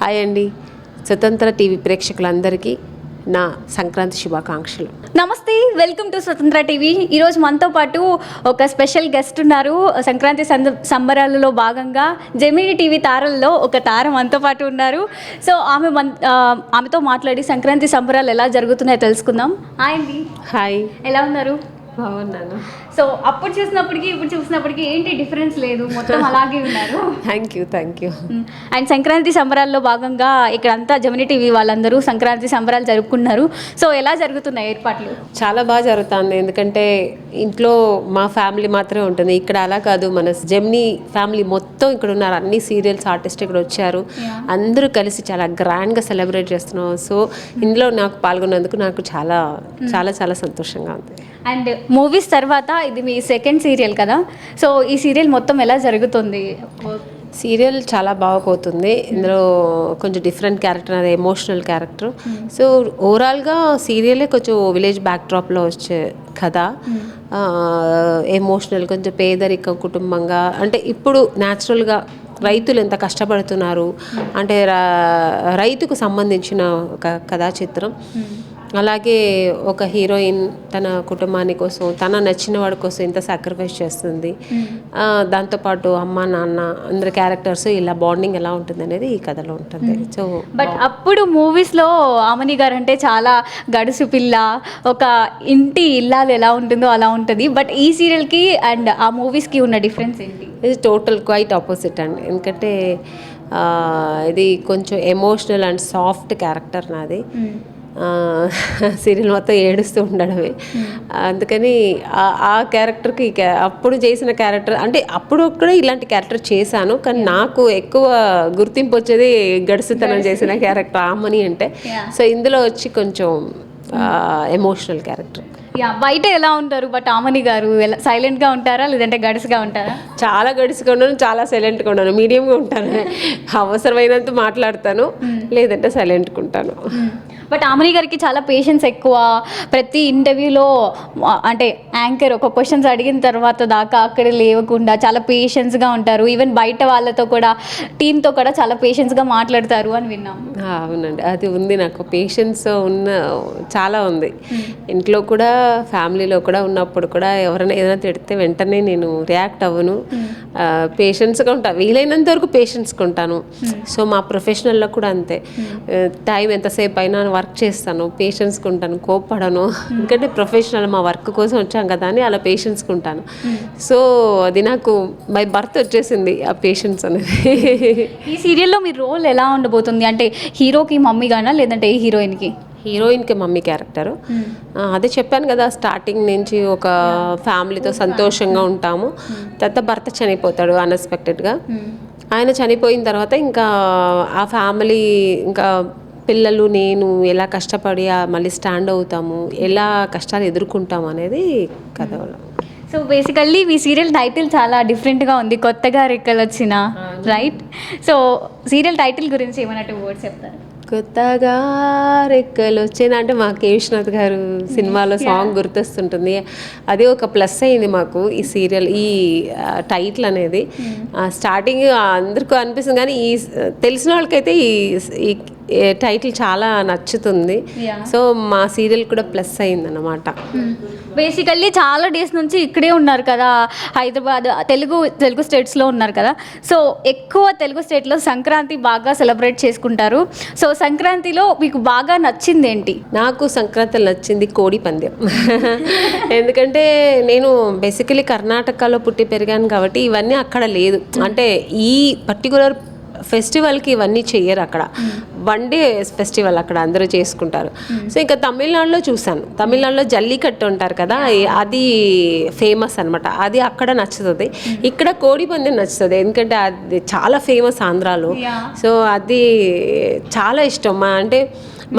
Hi అండి, స్వతంత్ర TV ప్రేక్షకులందరికీ నా సంక్రాంతి శుభాకాంక్షలు. నమస్తే, వెల్కమ్ టు స్వతంత్ర టీవీ. ఈరోజు మనతో పాటు ఒక స్పెషల్ గెస్ట్ ఉన్నారు. సంక్రాంతి సంబరాలలో భాగంగా జెమినీ టీవీ తారల్లో ఒక తార మనతో పాటు ఉన్నారు. సో ఆమెతో మాట్లాడి సంక్రాంతి సంబరాలు ఎలా జరుగుతున్నాయో తెలుసుకుందాం. హాయ్ అండి. హాయ్, ఎలా ఉన్నారు? బాగున్నాను. సో అప్పుడు చూసినప్పటికీ ఇప్పుడు చూసినప్పటికీ ఏంటి డిఫరెన్స్ లేదు, మొత్తం అలాగే ఉన్నారు. Thank you. అండ్ సంక్రాంతి సంబరాల్లో భాగంగా ఇక్కడంతా జెమినీ టీవీ వాళ్ళందరూ సంక్రాంతి సంబరాలు జరుపుకున్నారు. సో ఎలా జరుగుతున్నాయి ఏర్పాట్లు? చాలా బాగా జరుగుతుంది, ఎందుకంటే ఇంట్లో మా ఫ్యామిలీ మాత్రమే ఉంటుంది. ఇక్కడ అలా కాదు, మన జెమినీ ఫ్యామిలీ మొత్తం ఇక్కడ ఉన్నారు. అన్ని సీరియల్స్ ఆర్టిస్ట్ ఇక్కడ వచ్చారు. అందరూ కలిసి చాలా గ్రాండ్గా సెలబ్రేట్ చేస్తున్నాం. సో ఇందులో నాకు పాల్గొన్నందుకు నాకు చాలా చాలా చాలా సంతోషంగా ఉంది. అండ్ మూవీస్ తర్వాత ఇది మీ సెకండ్ సీరియల్ కదా, సో ఈ సీరియల్ మొత్తం ఎలా జరుగుతుంది? సీరియల్ చాలా బాగుపోతుంది. ఇందులో కొంచెం డిఫరెంట్ క్యారెక్టర్, అది ఎమోషనల్ క్యారెక్టర్. సో ఓవరాల్గా సీరియలే కొంచెం విలేజ్ బ్యాక్డ్రాప్లో వచ్చే కథ. ఎమోషనల్, కొంచెం పేదరిక కుటుంబంగా, అంటే ఇప్పుడు న్యాచురల్గా రైతులు ఎంత కష్టపడుతున్నారు అంటే రైతుకు సంబంధించిన ఒక కథా చిత్రం. అలాగే ఒక హీరోయిన్ తన కుటుంబాని కోసం, తన నచ్చిన వాడి కోసం ఎంత సాక్రిఫైస్ చేస్తుంది. దాంతోపాటు అమ్మ నాన్న అందరి క్యారెక్టర్స్ ఇలా బాండింగ్ ఎలా ఉంటుంది అనేది ఈ కథలో ఉంటుంది. సో బట్ అప్పుడు మూవీస్లో ఆమని గారు అంటే చాలా గడుసు పిల్ల, ఒక ఇంటి ఇల్లాలు ఎలా ఉంటుందో అలా ఉంటుంది. బట్ ఈ సీరియల్కి అండ్ ఆ మూవీస్కి ఉన్న డిఫరెన్స్ ఏంటి? ఇది టోటల్ క్వైట్ ఆపోజిట్ అండి. ఎందుకంటే ఇది కొంచెం ఎమోషనల్ అండ్ సాఫ్ట్ క్యారెక్టర్ నాది. సీరియల్ మొత్తం ఏడుస్తూ ఉండడమే. అందుకని ఆ క్యారెక్టర్కి అప్పుడు చేసిన క్యారెక్టర్, అంటే అప్పుడు కూడా ఇలాంటి క్యారెక్టర్ చేశాను, కానీ నాకు ఎక్కువ గుర్తింపు వచ్చేది గడుసుతనం చేసిన క్యారెక్టర్ ఆమని అంటే. సో ఇందులో వచ్చి కొంచెం ఎమోషనల్ క్యారెక్టర్. బయట ఎలా ఉంటారు? బట్ ఆమని గారు ఎలా సైలెంట్గా ఉంటారా లేదంటే గడుసుగా ఉంటారా? చాలా గడుసుగా ఉన్నాను, చాలా సైలెంట్గా ఉన్నాను, మీడియంగా ఉంటాను. అవసరమైనంత మాట్లాడతాను, లేదంటే సైలెంట్గా ఉంటాను. బట్ ఆమని గారికి చాలా పేషెన్స్ ఎక్కువ. ప్రతి ఇంటర్వ్యూలో అంటే యాంకర్ ఒక క్వశ్చన్స్ అడిగిన తర్వాత దాకా అక్కడ లేవకుండా చాలా పేషెన్స్గా ఉంటారు. ఈవెన్ బయట వాళ్ళతో కూడా, టీంతో కూడా చాలా పేషెన్స్గా మాట్లాడతారు అని విన్నాం. అవునండి, అది ఉంది, నాకు పేషెన్స్ చాలా ఉంది. ఇంట్లో కూడా ఫ్యామిలీలో కూడా ఉన్నప్పుడు కూడా ఎవరైనా ఏదైనా తిడితే వెంటనే నేను రియాక్ట్ అవ్వను, పేషెన్స్గా ఉంటాను, వీలైనంత వరకు పేషెన్స్గా ఉంటాను. సో మా ప్రొఫెషనల్లో కూడా అంతే, టైం ఎంతసేపు అయినా వర్క్ చేస్తాను, పేషెన్స్గా ఉంటాను, కోప్పడను. ఎందుకంటే ప్రొఫెషనల్, మా వర్క్ కోసం వచ్చాం కదా అని అలా పేషెన్స్గా ఉంటాను. సో అది నాకు బై బర్త్ వచ్చేసింది ఆ పేషెన్స్ అనేది. ఈ సీరియల్లో మీ రోల్ ఎలా ఉండబోతుంది? అంటే హీరోకి మమ్మీగానా లేదంటే ఏ హీరోయిన్కి? హీరోయిన్కి మమ్మీ క్యారెక్టరు. అదే చెప్పాను కదా, స్టార్టింగ్ నుంచి ఒక ఫ్యామిలీతో సంతోషంగా ఉంటాము. తర్వాత భర్త చనిపోతాడు అన్ఎక్స్పెక్టెడ్గా. ఆయన చనిపోయిన తర్వాత ఇంకా ఆ ఫ్యామిలీ, ఇంకా పిల్లలు, నేను ఎలా కష్టపడి మళ్ళీ స్టాండ్ అవుతాము, ఎలా కష్టాలు ఎదుర్కొంటాము అనేది కథ. సో బేసికల్లీ మీ సీరియల్ టైటిల్ చాలా డిఫరెంట్గా ఉంది, కొత్తగా రెక్కలు వచ్చిన, రైట్? సో సీరియల్ టైటిల్ గురించి ఏమైనా 2 words చెప్తారు? కొత్తగా రెక్కలు వచ్చేది అంటే మా కే విశ్వనాథ్ గారు సినిమాలో సాంగ్ గుర్తొస్తుంటుంది. అది ఒక ప్లస్ అయింది మాకు ఈ సీరియల్, ఈ టైటిల్ అనేది. స్టార్టింగ్ అందరికీ అనిపిస్తుంది, కానీ ఈ తెలిసిన వాళ్ళకైతే ఈ టైటిల్ చాలా నచ్చుతుంది. సో మా సీరియల్ కూడా ప్లస్ అయిందన్నమాట. బేసికల్లీ చాలా డేస్ నుంచి ఇక్కడే ఉన్నారు కదా, హైదరాబాద్, తెలుగు స్టేట్స్లో ఉన్నారు కదా. సో ఎక్కువ తెలుగు స్టేట్లో సంక్రాంతి బాగా సెలబ్రేట్ చేసుకుంటారు. సో సంక్రాంతిలో మీకు బాగా నచ్చింది ఏంటి? నాకు సంక్రాంతిలో నచ్చింది కోడి పందెం. ఎందుకంటే నేను బేసికలీ కర్ణాటకలో పుట్టి పెరిగాను కాబట్టి ఇవన్నీ అక్కడ లేదు. అంటే ఈ పర్టికులర్ ఫెస్టివల్కి ఇవన్నీ చెయ్యరు అక్కడ. 1 day ఫెస్టివల్ అక్కడ అందరూ చేసుకుంటారు. సో ఇంకా తమిళనాడులో చూసాను, తమిళనాడులో జల్లికట్టు ఉంటారు కదా, అది ఫేమస్ అనమాట. అది అక్కడ నచ్చుతుంది. ఇక్కడ కోడి పందెం నచ్చుతుంది, ఎందుకంటే అది చాలా ఫేమస్ ఆంధ్రాలో. సో అది చాలా ఇష్టం. అంటే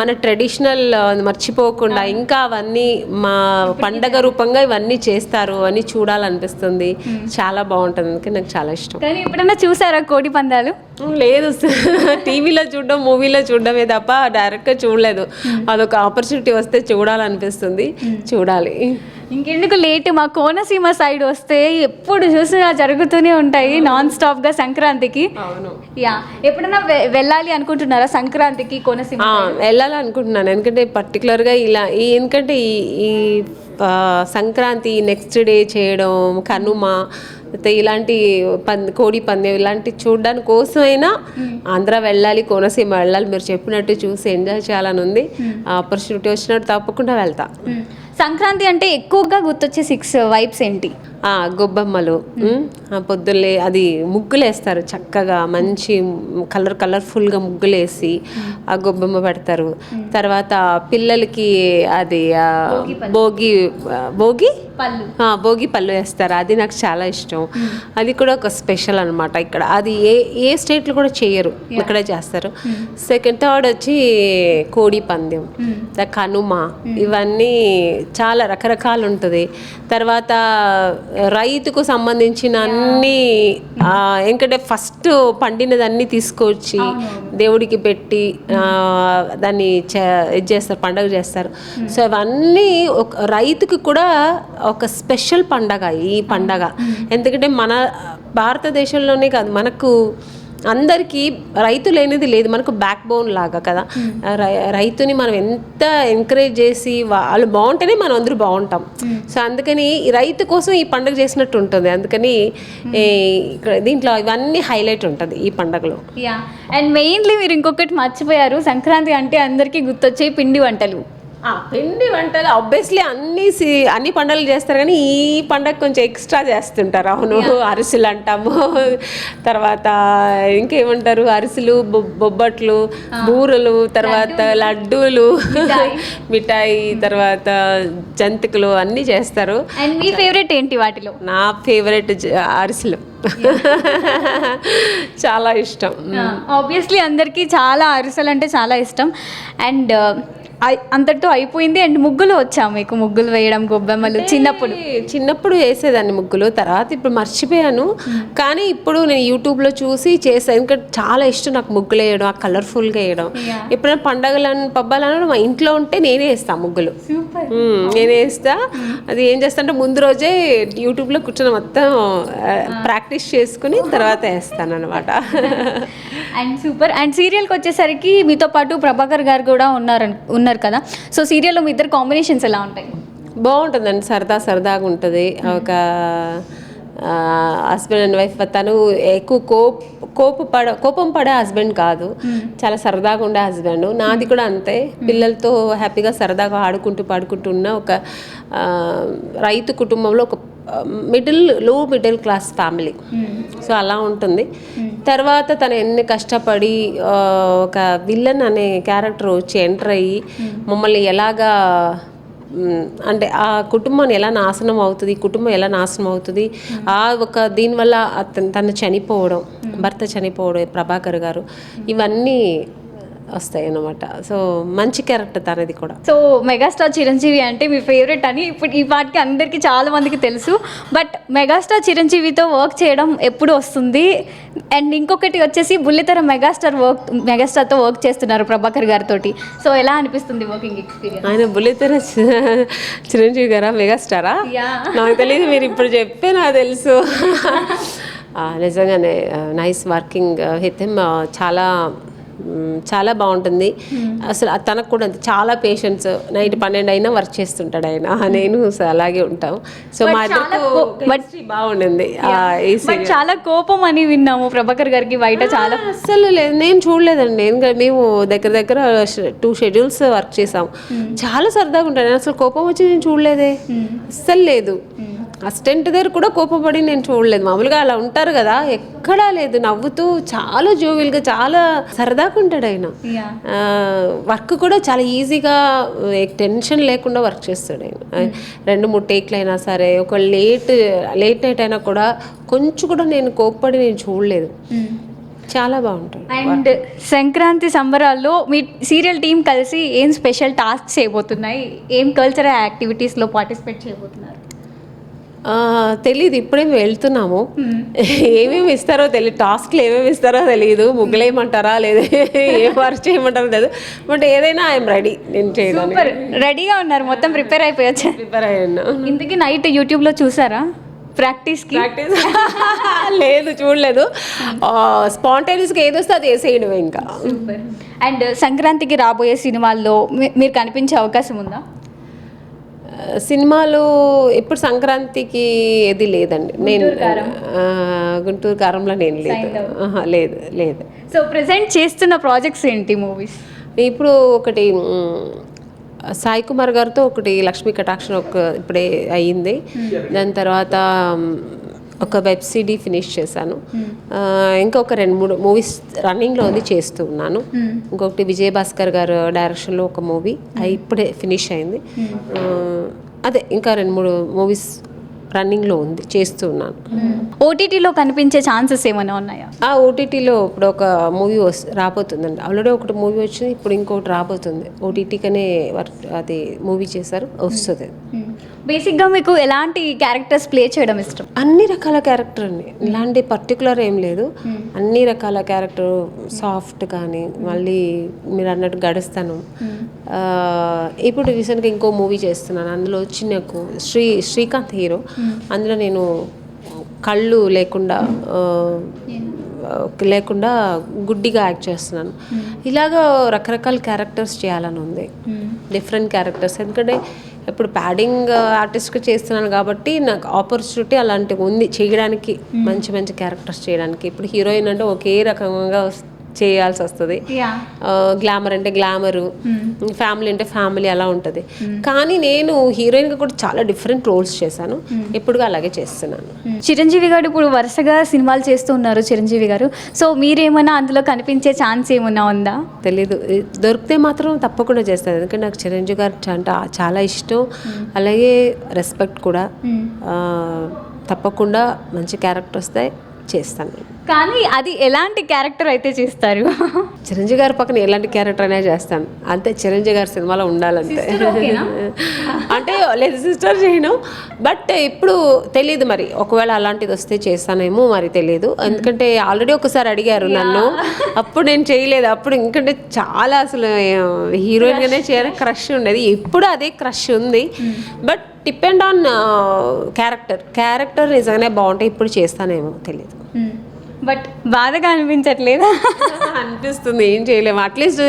మన ట్రెడిషనల్ మర్చిపోకుండా ఇంకా అవన్నీ మా పండగ రూపంగా ఇవన్నీ చేస్తారు అని చూడాలనిపిస్తుంది. చాలా బాగుంటుంది, అందుకే నాకు చాలా ఇష్టం. కానీ ఎప్పుడన్నా చూసారా కోడి పందాలు? లేదు, టీవీలో చూడడం, మూవీలో చూడడమే తప్ప డైరెక్ట్గా చూడలేదు. అదొక ఆపర్చునిటీ వస్తే చూడాలనిపిస్తుంది, చూడాలి. ఇంకెందుకు లేట్, మా కోనసీమ సైడ్ వస్తే ఎప్పుడు చూసినా జరుగుతూనే ఉంటాయి నాన్ స్టాప్గా సంక్రాంతికి. అవును. యా, ఎప్పుడైనా వెళ్ళాలి అనుకుంటున్నారా సంక్రాంతికి కోనసీమ? వెళ్ళాలనుకుంటున్నాను. ఎందుకంటే పర్టికులర్గా ఎందుకంటే ఈ సంక్రాంతి నెక్స్ట్ డే చేయడం, కనుమ, ఇలాంటి కోడి పందెం ఇలాంటివి చూడడానికి కోసమైనా ఆంధ్ర వెళ్ళాలి, కోనసీమ వెళ్ళాలి. మీరు చెప్పినట్టు చూసి ఎంజాయ్ చేయాలని ఉంది. ఆపర్చునిటీ వచ్చినట్టు తప్పకుండా వెళ్తా. సంక్రాంతి అంటే ఎక్కువగా గుర్తొచ్చే 6 వైబ్స్ ఏంటి? గొబ్బమ్మలు, పొద్దున్నే అది ముగ్గులు వేస్తారు చక్కగా, మంచి కలర్ఫుల్గా ముగ్గులు వేసి ఆ గొబ్బమ్మ పెడతారు. తర్వాత పిల్లలకి అది భోగి పళ్ళు వేస్తారు. అది నాకు చాలా ఇష్టం. అది కూడా ఒక స్పెషల్ అనమాట. ఇక్కడ అది ఏ స్టేట్లో కూడా చేయరు, ఇక్కడే చేస్తారు. థర్డ్ వచ్చి కోడి పందెం, కనుమ, ఇవన్నీ చాలా రకరకాలు ఉంటుంది. తర్వాత రైతుకు సంబంధించిన అన్ని ఎందుకంటే ఫస్ట్ పండినదన్నీ తీసుకొచ్చి దేవుడికి పెట్టి దాన్ని ఇది చేస్తారు, పండగ చేస్తారు. సో అవన్నీ రైతుకి కూడా ఒక స్పెషల్ పండగ ఈ పండగ. ఎందుకంటే మన భారతదేశంలోనే కాదు, మనకు అందరికీ రైతు లేనిది లేదు. మనకు బ్యాక్ బోన్ లాగా కదా. రైతుని మనం ఎంత ఎంకరేజ్ చేసి వాళ్ళు బాగుంటేనే మనం అందరూ బాగుంటాం. సో అందుకని రైతు కోసం ఈ పండుగ చేసినట్టు ఉంటుంది. అందుకని దీంట్లో ఇవన్నీ హైలైట్ ఉంటుంది ఈ పండుగలో. యా, అండ్ మెయిన్లీ మీరు ఇంకొకటి మర్చిపోయారు, సంక్రాంతి అంటే అందరికీ గుర్తొచ్చే పిండి వంటలు. పిండి వంటలు ఆబ్వియస్లీ అన్ని పండుగలు చేస్తారు, కానీ ఈ పండగ కొంచెం ఎక్స్ట్రా చేస్తుంటారు. అవును, అరిసెలు అంటాము, తర్వాత ఇంకేమంటారు, అరిసెలు, బొబ్బట్లు, బూరెలు, తర్వాత లడ్డూలు, మిఠాయి, తర్వాత జంతికలు అన్నీ చేస్తారు. అండ్ మీ ఫేవరెట్ ఏంటి వాటిలో? నా ఫేవరెట్ అరిసెలు. చాలా ఇష్టం. ఆబ్వియస్లీ అందరికీ చాలా అరిసెలు అంటే చాలా ఇష్టం. అండ్ అంతటితో అయిపోయింది. అండ్ ముగ్గులు వచ్చా మీకు? ముగ్గులు వేయడం, గొబ్బెమ్మలు చిన్నప్పుడు వేసేదాన్ని ముగ్గులు. తర్వాత ఇప్పుడు మర్చిపోయాను, కానీ ఇప్పుడు నేను యూట్యూబ్లో చూసి చేస్తాను. ఎందుకంటే చాలా ఇష్టం నాకు ముగ్గులు వేయడం, ఆ కలర్ఫుల్గా వేయడం. ఎప్పుడైనా పండగలను పబ్బాలను మా ఇంట్లో ఉంటే నేనే వేస్తాను ముగ్గులు. నేనే వేస్తా. అది ఏం చేస్తా అంటే ముందు రోజే యూట్యూబ్లో కూర్చొని మొత్తం ప్రాక్టీస్ చేసుకుని తర్వాత వేస్తాను అనమాట. And super. అండ్ సీరియల్కి వచ్చేసరికి మీతో పాటు ప్రభాకర్ గారు కూడా ఉన్నారు కదా. సో సీరియల్లో మీ ఇద్దరు కాంబినేషన్స్ ఎలా ఉంటాయి? బాగుంటుందండి, సరదాగా ఉంటుంది. ఒక హస్బెండ్ అండ్ వైఫ్. తను ఎక్కువ కోపం పడే హస్బెండ్ కాదు, చాలా సరదాగా ఉండే హస్బెండ్. నాది కూడా అంతే. పిల్లలతో హ్యాపీగా సరదాగా ఆడుకుంటూ పాడుకుంటూ ఉన్న ఒక రైతు కుటుంబంలో ఒక లో మిడిల్ క్లాస్ ఫ్యామిలీ. సో అలా ఉంటుంది. తర్వాత తను ఎన్ని కష్టపడి ఒక విలన్ అనే క్యారెక్టర్ వచ్చి ఎంటర్ అయ్యి మమ్మల్ని ఎలాగా అంటే ఆ కుటుంబం ఎలా నాశనం అవుతుంది, కుటుంబం ఎలా నాశనం అవుతుంది, దీనివల్ల తను చనిపోవడం, భర్త చనిపోవడం, ప్రభాకర్ గారు, ఇవన్నీ వస్తాయి అన్నమాట. సో మంచి క్యారెక్టర్ తనది కూడా. సో మెగాస్టార్ చిరంజీవి అంటే మీ ఫేవరెట్ అని ఇప్పుడు ఈ పాటికి అందరికీ చాలా మందికి తెలుసు. బట్ మెగాస్టార్ చిరంజీవితో వర్క్ చేయడం ఎప్పుడు వస్తుంది? అండ్ ఇంకొకటి వచ్చేసి బుల్లితెర మెగాస్టార్తో వర్క్ చేస్తున్నారు ప్రభాకర్ గారితో. సో ఎలా అనిపిస్తుంది వర్కింగ్ ఎక్స్పీరియన్స్? ఆయన బుల్లితెర చిరంజీవి గారా మెగాస్టారా? నాకు తెలియదు, మీరు ఇప్పుడు చెప్తే నాకు తెలుసు. నిజంగానే నైస్ వర్కింగ్ విత్ హిమ్. చాలా బాగుంటుంది. అసలు తనకు కూడా చాలా పేషెన్స్. నైట్ 12 అయినా వర్క్ చేస్తుంటాడు ఆయన, నేను అలాగే ఉంటాం. సో మా ఇద్దరు బాగుండింది. చాలా కోపం అని విన్నాము ప్రభాకర్ గారికి బయట. చాలా అసలు లేదు, నేను చూడలేదండి. మేము దగ్గర 2 షెడ్యూల్స్ వర్క్ చేసాం. చాలా సరదాగా ఉంటాను. అసలు కోపం వచ్చి నేను చూడలేదే, అస్సలు లేదు. అసిస్టెంట్ దగ్గర కూడా కోపపడి నేను చూడలేదు. మామూలుగా అలా ఉంటారు కదా, ఎక్కడా లేదు. నవ్వుతూ చాలా జోవిల్గా, చాలా సరదాగా ఉంటాడు ఆయన. వర్క్ కూడా చాలా ఈజీగా, టెన్షన్ లేకుండా వర్క్ చేస్తాడు ఆయన. 2-3 టేక్లు అయినా సరే, ఒక లేట్ నైట్ అయినా కూడా కొంచెం కూడా నేను కోప్పడి నేను చూడలేదు. చాలా బాగుంటుంది. అండ్ సంక్రాంతి సంబరాల్లో మీ సీరియల్ టీం కలిసి ఏం స్పెషల్ టాస్క్ చేయబోతున్నాయి? ఏం కల్చరల్ యాక్టివిటీస్లో పార్టిసిపేట్ చేయబోతున్నారు? తెలీదు, ఇప్పుడేం వెళ్తున్నాము. ఏమేమి ఇస్తారో తెలియదు, టాస్క్లు ఏమేమి ఇస్తారో తెలియదు, ముగ్గులేయమంటారా లేదా ఏం వర్క్ చేయమంటారో లేదు. బట్ ఏదైనా ఐఎమ్ రెడీ నేను చేయడానికి. సూపర్, రెడీగా ఉన్నారు, మొత్తం ప్రిపేర్ అయిపోయచ్చు. ప్రిపేర్ అయ్యాను. ఇంతకీ నైట్ యూట్యూబ్లో చూసారా ప్రాక్టీస్కి? ప్రాక్టీస్ లేదు, చూడలేదు. స్పాంటేనియస్గా ఏదొస్తే అది వేసేయడమే ఇంకా. అండ్ సంక్రాంతికి రాబోయే సినిమాల్లో మీరు కనిపించే అవకాశం ఉందా? సినిమాలు ఇప్పుడు సంక్రాంతికి ఏది లేదండి. నేను గుంటూరు కారంలో నేను లేదు. లేదు లేదు. సో ప్రెజెంట్ చేస్తున్న ప్రాజెక్ట్స్ ఏంటి మూవీస్? ఇప్పుడు ఒకటి సాయి కుమార్ గారితో ఒకటి లక్ష్మీ కటాక్షం ఇప్పుడే అయ్యింది. దాని తర్వాత ఒక వెబ్ సిరీ ఫినిష్ చేశాను. ఇంకొక 2-3 మూవీస్ రన్నింగ్లో ఉంది, చేస్తూ ఉన్నాను. ఇంకొకటి విజయభాస్కర్ గారు డైరెక్షన్లో ఒక మూవీ ఇప్పుడే ఫినిష్ అయింది. అదే ఇంకా 2-3 మూవీస్ రన్నింగ్లో ఉంది, చేస్తూ ఉన్నాను. ఓటీటీలో కనిపించే ఛాన్సెస్ ఏమైనా ఉన్నాయా? ఓటీటీలో ఇప్పుడు ఒక మూవీ రాబోతుందండి. ఆల్రెడీ ఒకటి మూవీ వచ్చింది, ఇప్పుడు ఇంకొకటి రాబోతుంది. ఓటీటీకనే అది మూవీ చేశారు, వస్తుంది. బేసిక్గా మీకు ఎలాంటి క్యారెక్టర్స్ ప్లే చేయడం ఇష్టం? అన్ని రకాల క్యారెక్టర్ అండి, ఇలాంటి పర్టికులర్ ఏం లేదు. అన్ని రకాల క్యారెక్టర్, సాఫ్ట్ కానీ, మళ్ళీ మీరు అన్నట్టు గడుస్తాను. ఇప్పుడు రీసెంట్గా ఇంకో మూవీ చేస్తున్నాను, అందులో వచ్చి నాకు శ్రీకాంత్ హీరో. అందులో నేను కళ్ళు లేకుండా గుడ్డిగా యాక్ట్ చేస్తున్నాను. ఇలాగా రకరకాల క్యారెక్టర్స్ చేయాలని ఉంది, డిఫరెంట్ క్యారెక్టర్స్. ఎందుకంటే ఇప్పుడు ప్యాడింగ్ ఆర్టిస్ట్గా చేస్తున్నాను కాబట్టి నాకు ఆపర్చునిటీ అలాంటివి ఉంది చేయడానికి, మంచి మంచి క్యారెక్టర్స్ చేయడానికి. ఇప్పుడు హీరోయిన్ అంటే ఒకే రకంగా చేయాల్సి వస్తుంది. గ్లామర్ అంటే గ్లామరు, ఫ్యామిలీ అంటే ఫ్యామిలీ, అలా ఉంటుంది. కానీ నేను హీరోయిన్గా కూడా చాలా డిఫరెంట్ రోల్స్ చేశాను, ఎప్పుడుగా అలాగే చేస్తున్నాను. చిరంజీవి గారు ఇప్పుడు వరుసగా సినిమాలు చేస్తూ ఉన్నారు చిరంజీవి గారు. సో మీరేమైనా అందులో కనిపించే ఛాన్స్ ఏమైనా ఉందా? తెలీదు, దొరికితే మాత్రం తప్పకుండా చేస్తాను. ఎందుకంటే నాకు చిరంజీవి గారు అంటే చాలా ఇష్టం, అలాగే రెస్పెక్ట్ కూడా. తప్పకుండా మంచి క్యారెక్టర్ వస్తే చేస్తాను. కానీ అది ఎలాంటి క్యారెక్టర్ అయితే చేస్తారు? చిరంజీవి గారి పక్కన ఎలాంటి క్యారెక్టర్ అయినా చేస్తాను, అంతే. చిరంజీవి గారి సినిమాలో ఉండాలంతే. అంటే లేదు, సిస్టర్ చేయను. బట్ ఇప్పుడు తెలియదు, మరి ఒకవేళ అలాంటిది వస్తే చేస్తానేమో, మరి తెలియదు. ఎందుకంటే ఆల్రెడీ ఒకసారి అడిగారు నన్ను, అప్పుడు నేను చేయలేదు. అప్పుడు ఎందుకంటే చాలా అసలు హీరోయిన్గానే చేయాలని క్రష్ ఉండేది. ఇప్పుడు అదే క్రష్ ఉంది. బట్ డిపెండ్ ఆన్ క్యారెక్టర్ నిజంగానే బాగుంటే ఇప్పుడు చేస్తానేమో, తెలియదు. బట్ బాధగా అనిపించట్లేదు? అనిపిస్తుంది, ఏం చేయలేము. అట్లీస్ట్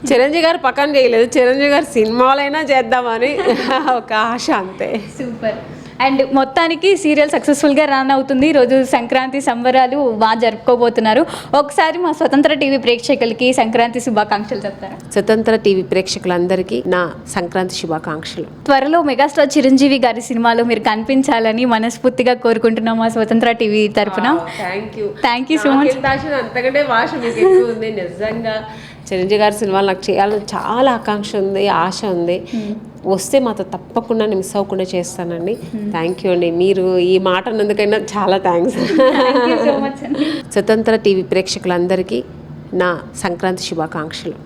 చిరంజీవి గారు పక్కన చేయలేదు, చిరంజీవి గారు సినిమాలైనా చేద్దామని ఒక ఆశ, అంతే. సూపర్. అండ్ మొత్తానికి సీరియల్ సక్సెస్ఫుల్గా రన్ అవుతుంది. ఈరోజు సంక్రాంతి సంబరాలు బాగా జరుపుకోబోతున్నారు. ఒకసారి మా స్వతంత్ర టీవీ ప్రేక్షకులకి సంక్రాంతి శుభాకాంక్షలు చెప్తారా? స్వతంత్ర టీవీ ప్రేక్షకులందరికీ నా సంక్రాంతి శుభాకాంక్షలు. త్వరలో మెగాస్టార్ చిరంజీవి గారి సినిమాలో మీరు కనిపించాలని మనస్ఫూర్తిగా కోరుకుంటున్నాం మా స్వతంత్ర టీవీ తరఫున. Thank you so much. అంతకంటే భాష మీకు ఎక్కువ ఉంది. నిజంగా చిరంజీవి గారి సినిమాలు నాకు చేయాలని చాలా ఆకాంక్ష ఉంది, ఆశ ఉంది. వస్తే మాతో తప్పకుండా మిస్ అవ్వకుండా చేస్తానండి. థ్యాంక్ యూ అండి, మీరు ఈ మాట అన్నందుకైనా చాలా థ్యాంక్స్. స్వతంత్ర టీవీ ప్రేక్షకులందరికీ నా సంక్రాంతి శుభాకాంక్షలు.